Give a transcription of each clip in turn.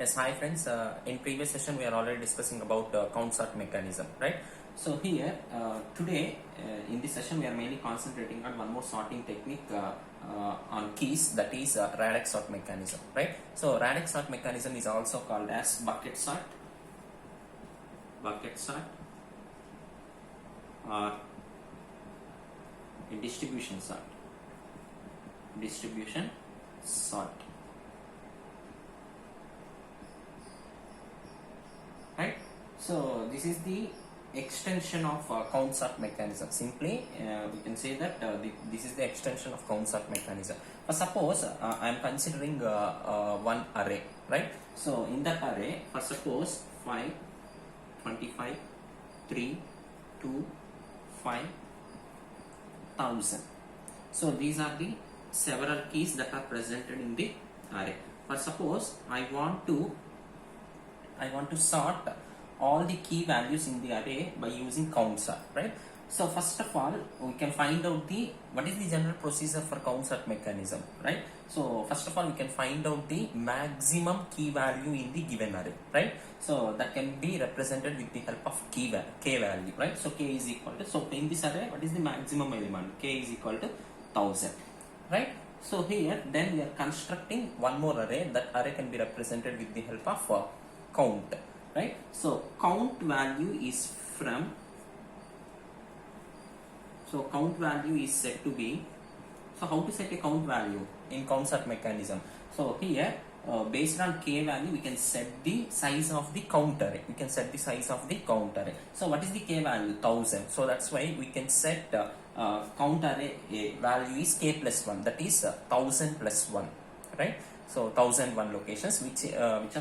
Yes, hi friends. In previous session, we are already discussing about count sort mechanism, right? So here, today, in this session, we are mainly concentrating on one more sorting technique on keys, that is Radix sort mechanism, right? So Radix sort mechanism is also called as bucket sort, or distribution sort, right? So this is the extension of count sort mechanism. Simply we can say that this is the extension of count sort mechanism. Suppose I am considering one array, right? So in that array, for suppose 5, 25, 3, 2, 5, 1000. So these are the several keys that are presented in the array. For suppose I want to sort all the key values in the array by using count sort, right? So first of all, we can find out what is the general procedure for count sort mechanism, right? So first of all, we can find out the maximum key value in the given array, right? So that can be represented with the help of k value, right? So k is equal to, so in this array, what is the maximum element? K is equal to 1000, right? So here, then we are constructing one more array. That array can be represented with the help of count, right? So count value is count value is said to be, so how to set a count value in count sort mechanism? So here, based on k value, we can set the size of the count array. So what is the k value? 1000. So that's why we can set count array value is k plus 1, that is 1000 plus 1, right? So 1001 locations, which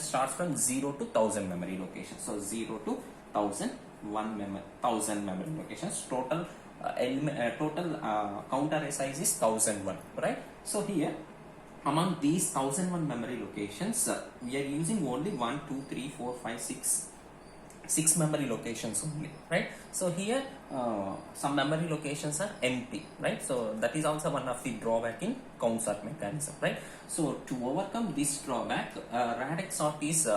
starts from 0 to 1000 memory locations. So 0 to 1000 memory locations. Total count array size is 1001, right? So here, among these 1001 memory locations, we are using only 1, 2, 3, 4, 5, 6 memory locations only, right? So here some memory locations are empty, right? So that is also one of the drawback in count sort mechanism, right? So to overcome this drawback, Radix sort is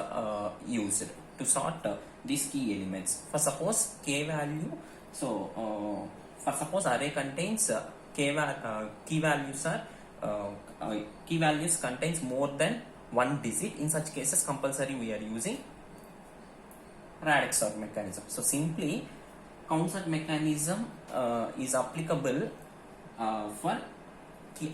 used to sort these key elements. For suppose k value, so for suppose array contains key values contains more than one digit. In such cases, compulsory we are using Radix sort mechanism. So simply, count sort mechanism is applicable for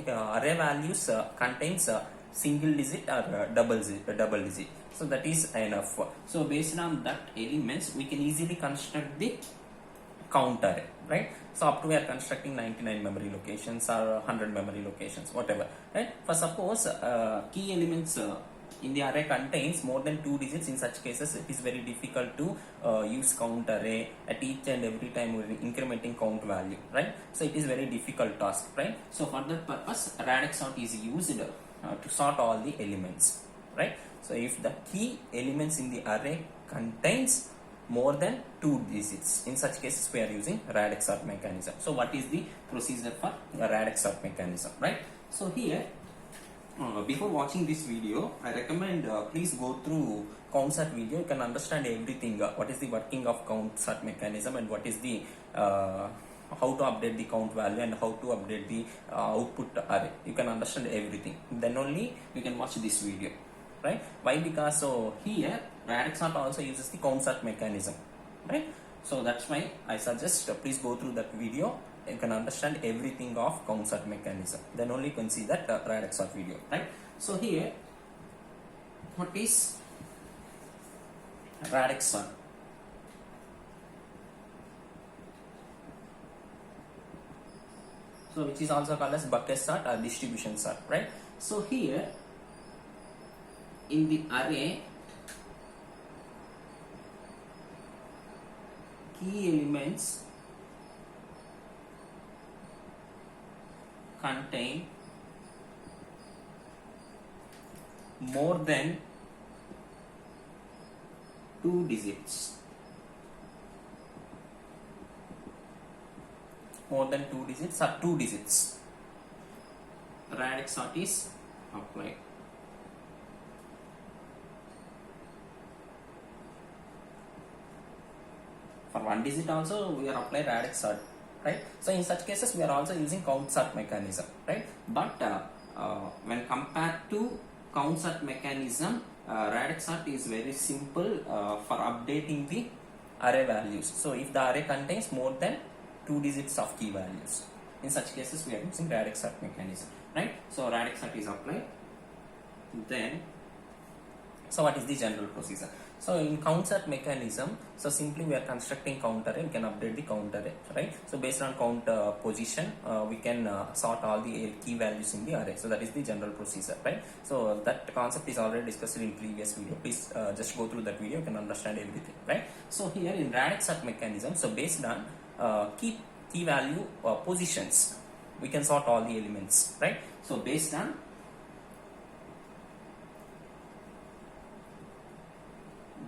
array values contains single digit or double digit. So that is enough. So based on that elements, we can easily construct the count array, right? So up to we are constructing 99 memory locations or 100 memory locations, whatever, right? For suppose key elements in the array contains more than 2 digits. In such cases, it is very difficult to use count array at each and every time we are incrementing count value, right? So it is very difficult task, right? So for that purpose, Radix sort is used to sort all the elements, right? So if the key elements in the array contains more than 2 digits, in such cases we are using Radix sort mechanism. So what is the procedure for Radix sort mechanism, right? So here, before watching this video, I recommend please go through count sort video. You can understand everything. What is the working of count sort mechanism, and what is the how to update the count value, and how to update the output array. You can understand everything. Then only you can watch this video, right? Why? Because so here Radix sort also uses the count sort mechanism, right? So that's why I suggest please go through that video. You can understand everything of count sort mechanism. Then only you can see that Radix sort video, right? So here, what is Radix sort? So which is also called as bucket sort or distribution sort, right? So here, in the array, key elements contain more than 2 digits. More than 2 digits or 2 digits. Radix sort is applied. For one digit also we are applying radix sort, right? So in such cases we are also using count sort mechanism, right? But when compared to count sort mechanism, radix sort is very simple for updating the array values. So if the array contains more than 2 digits of key values, in such cases we are using radix sort mechanism, right? So radix sort is applied. Then, so what is the general procedure? So in count sort mechanism, so simply we are constructing count array, we can update the count array, right? So based on count position, we can sort all the key values in the array. So that is the general procedure, right? So that concept is already discussed in previous video. Please just go through that video, you can understand everything, right? So here in radix sort mechanism, so based on key value positions, we can sort all the elements, right? So based on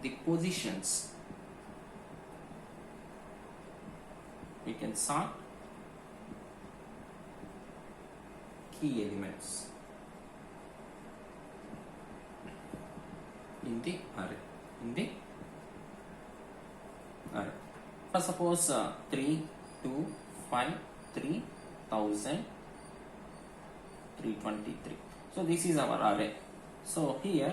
the positions, we can sort key elements in the array. For suppose 3, 2, 5, 3000, 323. So this is our array. So here,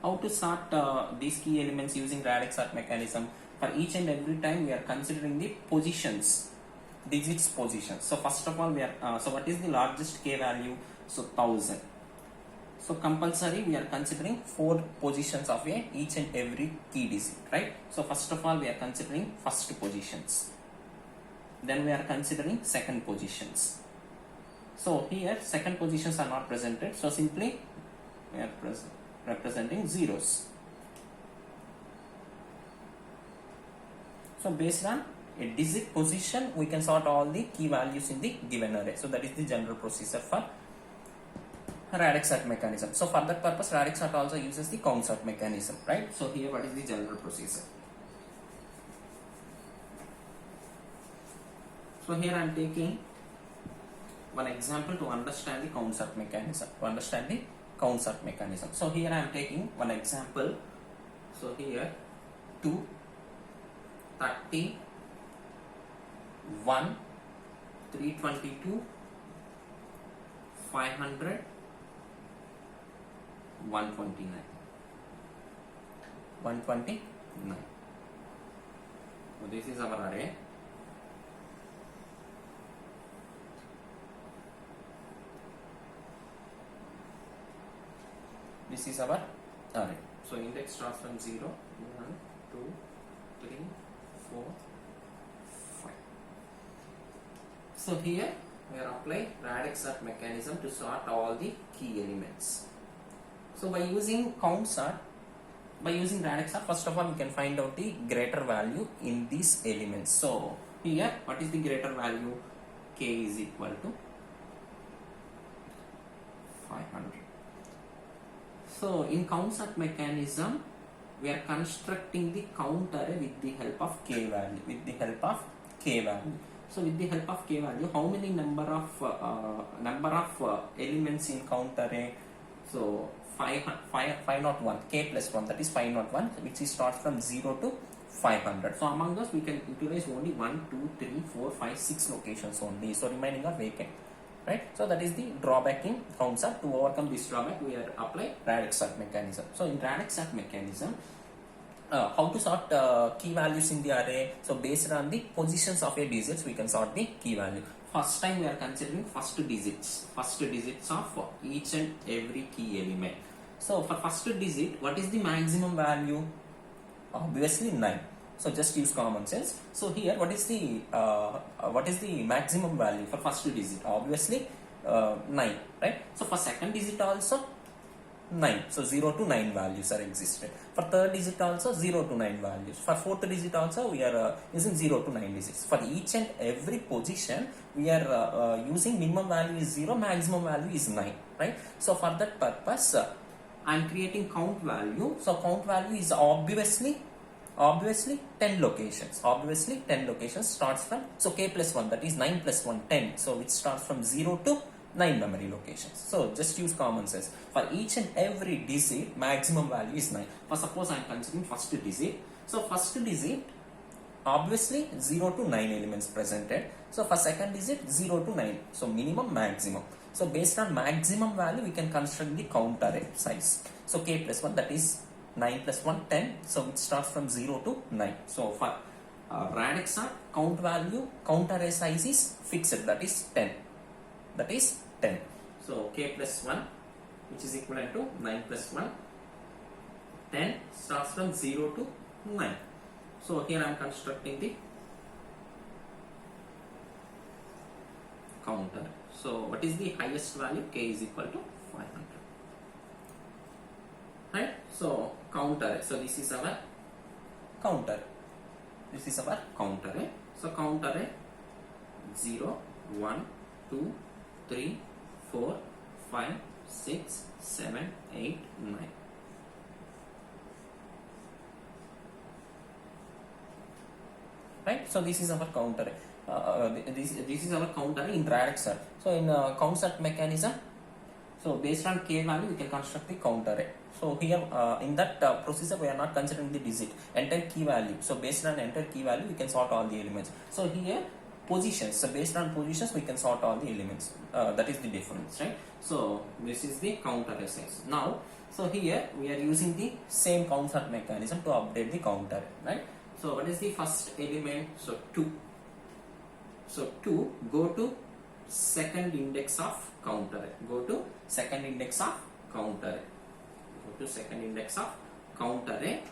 how to sort these key elements using radix sort mechanism? For each and every time we are considering the positions, digits positions. So first of all we are, so what is the largest k value? So 1000. So compulsory we are considering 4 positions of each and every key digit, right? So first of all we are considering first positions. Then we are considering second positions. So here second positions are not presented. So simply we are representing zeros. So based on a digit position, we can sort all the key values in the given array. So that is the general procedure for radix sort mechanism. So for that purpose, radix sort also uses the count sort mechanism, right? So here what is the general procedure? So here I am taking one example to understand the count sort mechanism. So here I am taking one example. So here 2, 30, 1, 322, 500, 129. So this is our array. This is our array. So index starts from 0, 1, 2, 3, 4, 5. So here we are applying radix sort mechanism to sort all the key elements. So by using count sort, by using radix sort, first of all we can find out the greater value in these elements. So here what is the greater value? K is equal to 500. So in count sort mechanism, we are constructing the count array with the help of k value. So with the help of k value, how many number of elements in count array? So 501, k plus 1, that is 501, which is starts from 0 to 500. So among those we can utilize only 1, 2, 3, 4, 5, 6 locations only. So remaining are vacant, right? So that is the drawback in count sort. To overcome this drawback, we are apply radix sort mechanism. So in radix sort mechanism, how to sort key values in the array? So based on the positions of a digits, we can sort the key value. First time we are considering first digits of each and every key element. So for first digit, what is the maximum value? Obviously 9. So just use common sense. So here what is the maximum value for first digit? Obviously 9, right? So for second digit also 9. So 0 to 9 values are existed. For third digit also 0 to 9 values. For fourth digit also we are using 0 to 9 digits. For each and every position we are using minimum value is 0, maximum value is 9, right? So for that purpose I am creating count value. So count value is obviously 10 locations. Obviously 10 locations starts from, so k plus 1, that is 9 plus 1, 10. So which starts from 0 to 9 memory locations. So just use common sense. For each and every digit, maximum value is 9. For suppose I am considering first digit. So first digit, obviously 0 to 9 elements presented. So for second digit 0 to 9. So minimum, maximum. So based on maximum value, we can construct the count array size. So k plus 1, that is 9 plus 1, 10. So it starts from 0 to 9. So for radix count value, count array size is fixed, that is 10. That is 10. So k plus 1, which is equivalent to 9 plus 1. 10 starts from 0 to 9. So here I am constructing the counter. So what is the highest value? K is equal to 500. Right? So counter. So this is our counter. This is our counter. So counter 0, 1, 2, 3, 4, 5, 6, 7, 8, 9. Right? So this is our counter. This is our counter in radix. So in count set mechanism, so based on k value, we can construct the count array. So here in that procedure, we are not considering the digit, entire key value. So based on entire key value, we can sort all the elements. So here positions. So based on positions, we can sort all the elements. That is the difference, right? So this is the count array size. Now, so here we are using the same count set mechanism to update the count array, right? So what is the first element? So 2. So 2, go to second index of count array. Go to second index of count array. Go to second index of count array.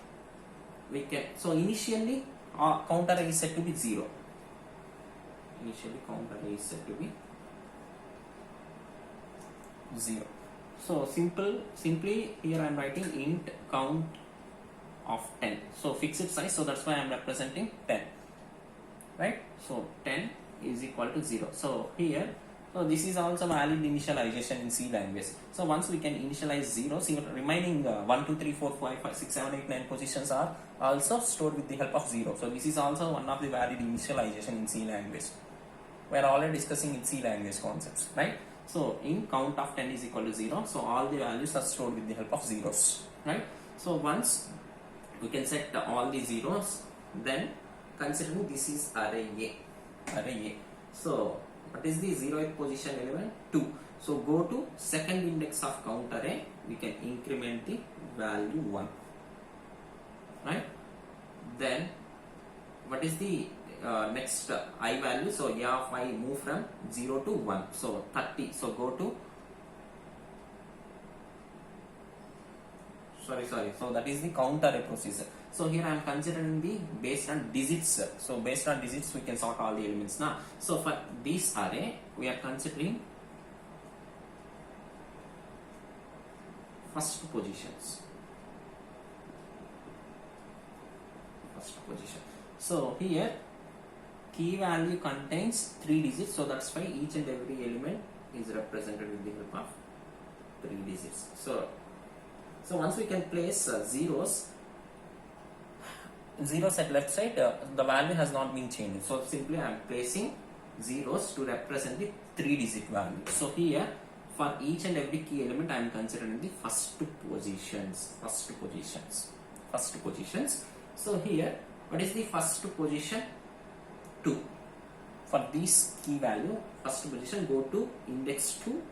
We can, so initially count array is set to be 0. Initially count array is set to be 0. So simply here I am writing int count of 10. So fixed size, so that's why I am representing 10. Right? So 10 is equal to 0. So here, so this is also valid initialization in C language. So once we can initialize 0, see remaining 1, 2, 3, 4, 5, 6, 7, 8, 9 positions are also stored with the help of 0. So this is also one of the valid initialization in C language. We are already discussing in C language concepts, right? So in count of 10 is equal to 0. So all the values are stored with the help of zeros, right? So once we can set all the zeros, then considering this is array A. So what is the 0th position element? 2. So go to second index of count array, we can increment the value 1, right? Then what is the next I value? So A of I move from 0 to 1. So 30. So go to sorry. So that is the count array procedure. So here I am considering the based on digits. So based on digits, we can sort all the elements now. So for this array, we are considering first positions. First position. So here key value contains 3 digits. So that's why each and every element is represented with the help of 3 digits. So once we can place zeros at left side, the value has not been changed. So simply I am placing zeros to represent the 3-digit value. So here for each and every key element, I am considering the first positions. So here, what is the first position? 2. For this key value, first position, go to index 2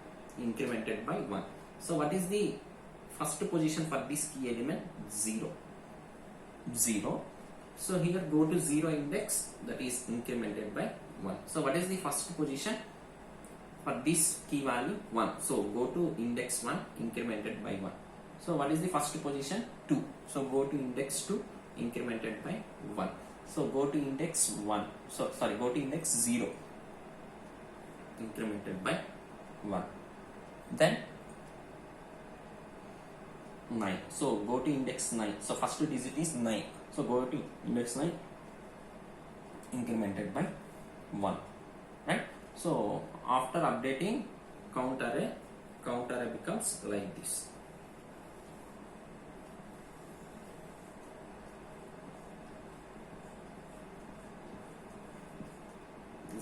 incremented by 1. So what is the first position for this key element? 0. So here go to 0 index, that is incremented by 1. So what is the first position for this key value? 1. So go to index 1 incremented by 1. So what is the first position? 2. So go to index 2 incremented by 1. So go to index 1. So sorry, go to index 0 incremented by 1. Then 9. So go to index 9. So first digit is 9. So go to index 9 incremented by 1. Right? So after updating count array becomes like this.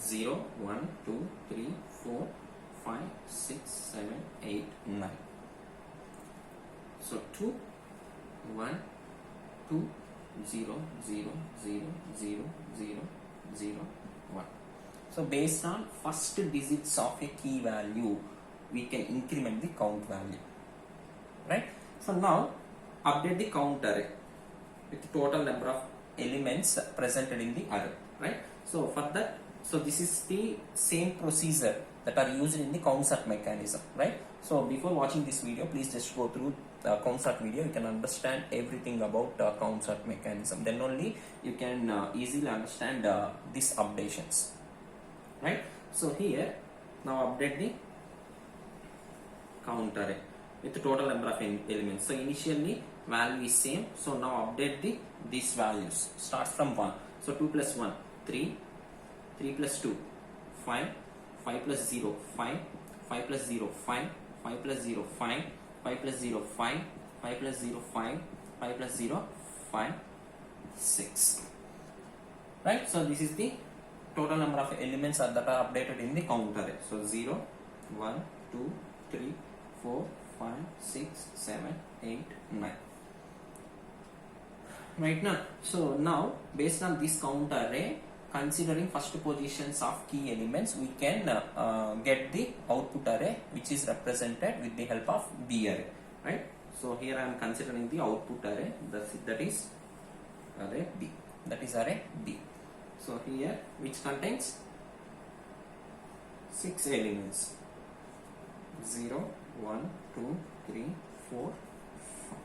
0, 1, 2, 3, 4, 5, 6, 7, 8, 9. So 2, 1, 2, 0 0 0 0 0 0 1. So based on first digits of a key value, we can increment the count value, right? So now update the count array with the total number of elements presented in the array, right? So for that, so this is the same procedure that are used in the count sort mechanism, right? So before watching this video, please just go through the count sort video. You can understand everything about count sort mechanism. Then only you can easily understand these updations, right? So here now update the count array with the total number of elements. So initially value is same, so now update these values. Starts from 1. So 2 plus 1 3, 3 plus 2 5, 5 plus 0 5, 5 plus 0 5, 5 plus 0 5, 5 plus 0 5, 5 plus 0 5, 5 plus 0 5, 6, right? So this is the total number of elements that are updated in the count array. So 0 1 2 3 4 5 6 7 8 9, right? Now so now based on this count array, considering first positions of key elements, we can get the output array, which is represented with the help of B array, right? So here I am considering the output array, that is array B, that is array B. So here which contains 6 elements, 0 1 2 3 4 5,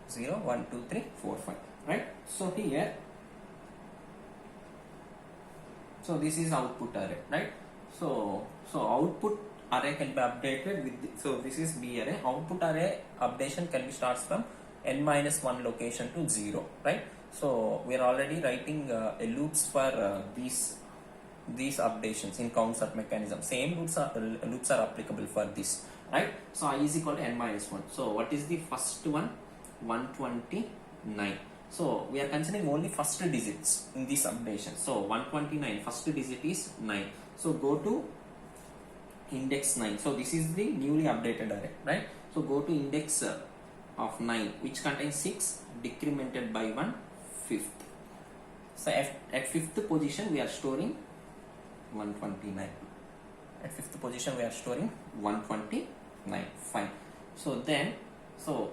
0 1 2 3 4 5, right? So here, so this is output array, right? So output array can be updated with so this is B array. Output array updation can be starts from n minus 1 location to 0, right? So we are already writing a loops for these updations in count sort mechanism. Same loops are applicable for this, right? So I is equal to n minus 1. So what is the first one? 129. So we are considering only first digits in this updation. So 129, first digit is 9. So go to index 9. So this is the newly updated array, right? So go to index of 9, which contains 6 decremented by 1 fifth. So at fifth position we are storing 129. At fifth position we are storing 129. Fine. So then, so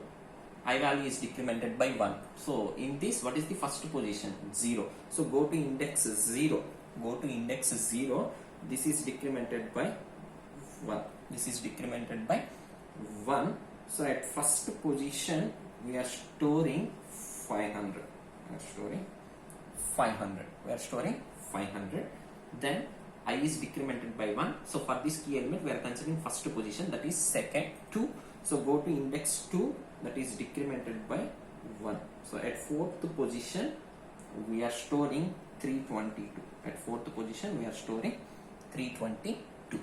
I value is decremented by 1. So in this, what is the first position? 0. So go to index 0. Go to index 0. This is decremented by 1. This is decremented by 1. So at first position we are storing 500. We are storing 500. We are storing 500. Then I is decremented by 1. So for this key element we are considering first position, that is second 2. So go to index 2, that is decremented by 1. So at fourth position we are storing 322. At fourth position we are storing 322,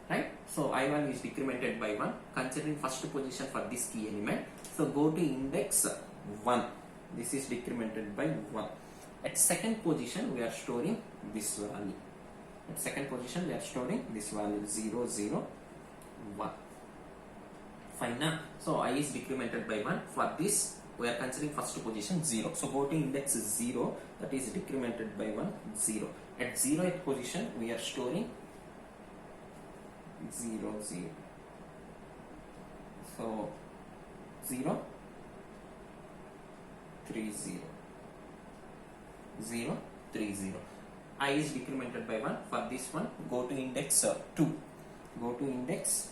right? So I value is decremented by 1, considering first position for this key element. So go to index 1. This is decremented by 1. At second position we are storing this value. At second position we are storing this value 0 0 1. Fine. Now so I is decremented by 1. For this we are considering first position 0. So go to index 0, that is decremented by 1 0. At 0th position we are storing 0 0. So 0 3 0 0 3 0. I is decremented by 1. For this one go to index 2. Go to index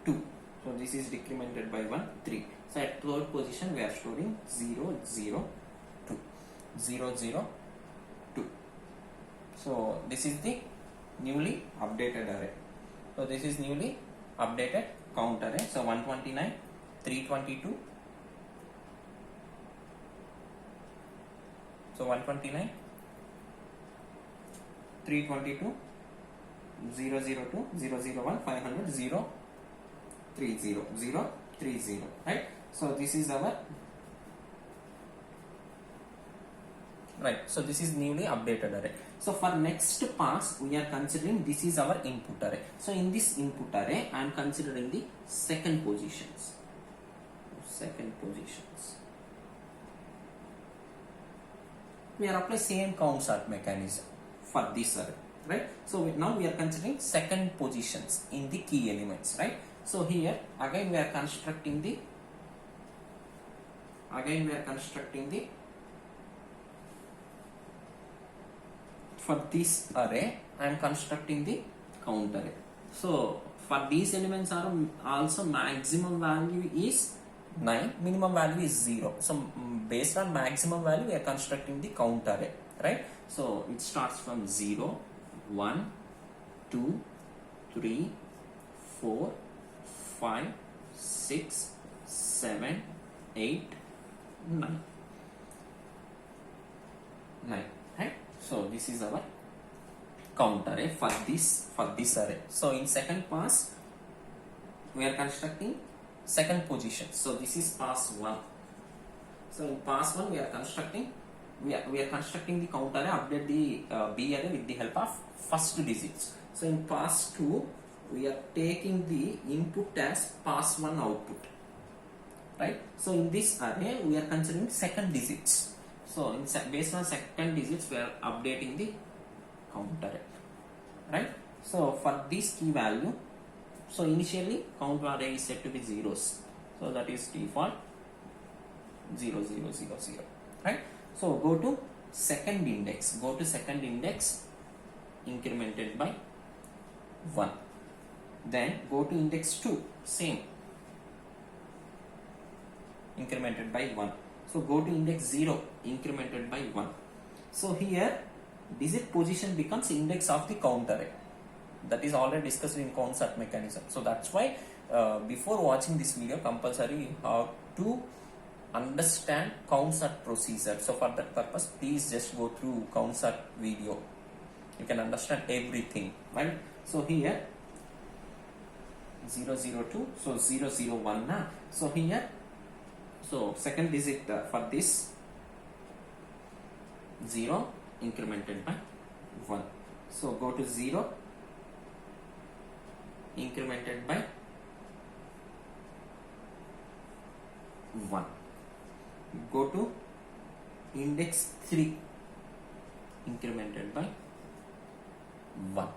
2. So this is decremented by 1 3. So at third position we are storing 0 0 2. 0 0 2. So this is the newly updated array. So this is newly updated count array. So 129, 322. So 129, 322, 002, 001, 500, 0, 30, 0, 30, right? So this is our, right? So this is newly updated array. So for next pass we are considering this is our input array. So in this input array I am considering the second positions. we are applying same count sort mechanism for this array, right? So now we are considering second positions in the key elements, right? So here again we are constructing the for this array I am constructing the count array. So for these elements are also maximum value is 9, minimum value is 0. So based on maximum value we are constructing the count array, right? So it starts from 0, 1, 2, 3, 4, 5, 6, 7, 8, 9, right? So this is our count array for this array. So in second pass we are constructing second position. So this is pass 1. So in pass 1 we are constructing the count array, update the B array with the help of first digits. So in pass 2 we are taking the input as pass 1 output, right? So in this array we are considering second digits. So based on second digits we are updating the count array, right? So for this key value, so initially count array is set to be zeros, so that is default 0 0 0 0, right? So go to second index, incremented by 1, then go to index 2, same, incremented by 1. So go to index 0, incremented by 1. So here digit position becomes index of the count array. That is already discussed in count sort mechanism. So that's why before watching this video compulsory you have to understand count sort procedure. So for that purpose please just go through count sort video, you can understand everything, right? So here 0 0 2, so 0 0 1 na. So here, so second digit for this 0 incremented by 1. So go to 0 incremented by 1. Go to index 3 incremented by 1.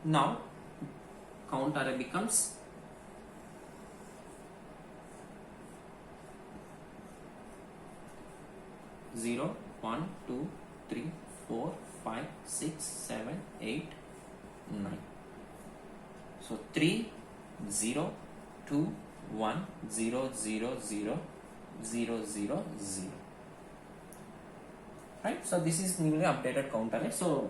Now count array becomes 0 1 2 3 4 5 6 7 8 9. So 3 0 2 1 0 0 0 0 0 0, right? So this is newly updated count array. So